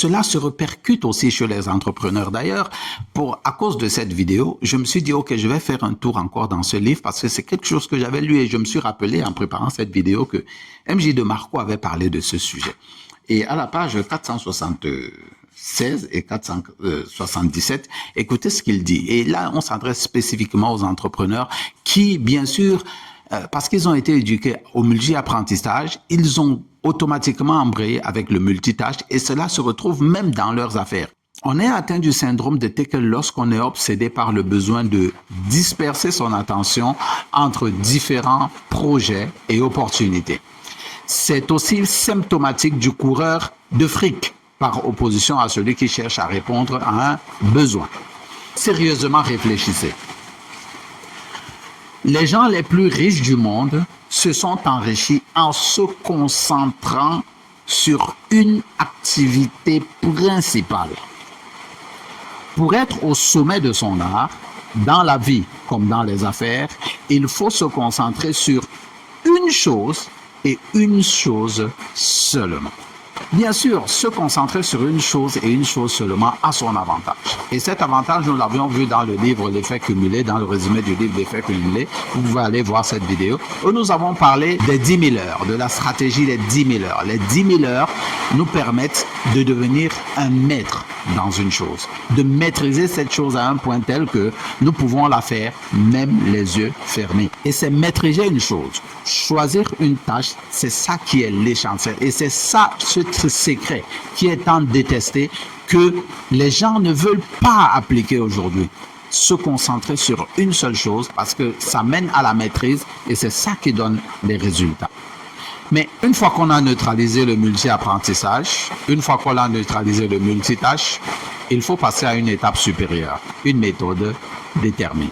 cela se répercute aussi chez les entrepreneurs. D'ailleurs, à cause de cette vidéo, je me suis dit, OK, je vais faire un tour encore dans ce livre parce que c'est quelque chose que j'avais lu et je me suis rappelé en préparant cette vidéo que MJ de Marco avait parlé de ce sujet. Et à la page 476 et 477, écoutez ce qu'il dit. Et là, on s'adresse spécifiquement aux entrepreneurs qui, bien sûr, parce qu'ils ont été éduqués au multi-apprentissage, ils ont automatiquement embrayé avec le multitâche et cela se retrouve même dans leurs affaires. On est atteint du syndrome de Teckel lorsqu'on est obsédé par le besoin de disperser son attention entre différents projets et opportunités. C'est aussi symptomatique du coureur de fric par opposition à celui qui cherche à répondre à un besoin. Sérieusement réfléchissez. Les gens les plus riches du monde se sont enrichis en se concentrant sur une activité principale. Pour être au sommet de son art, dans la vie comme dans les affaires, il faut se concentrer sur une chose et une chose seulement. Bien sûr, se concentrer sur une chose et une chose seulement a son avantage. Et cet avantage, nous l'avions vu dans le livre L'effet cumulé, dans le résumé du livre L'effet cumulé. Vous pouvez aller voir cette vidéo où nous avons parlé des 10 000 heures, de la stratégie des 10 000 heures. Les 10 000 heures nous permettent de devenir un maître dans une chose, de maîtriser cette chose à un point tel que nous pouvons la faire même les yeux fermés. Et c'est maîtriser une chose, choisir une tâche, c'est ça qui est l'essentiel. Et c'est ça, ce secret qui est tant détesté que les gens ne veulent pas appliquer aujourd'hui. Se concentrer sur une seule chose parce que ça mène à la maîtrise et c'est ça qui donne les résultats. Mais une fois qu'on a neutralisé le multi-apprentissage, une fois qu'on a neutralisé le multitâche, il faut passer à une étape supérieure, une méthode déterminée.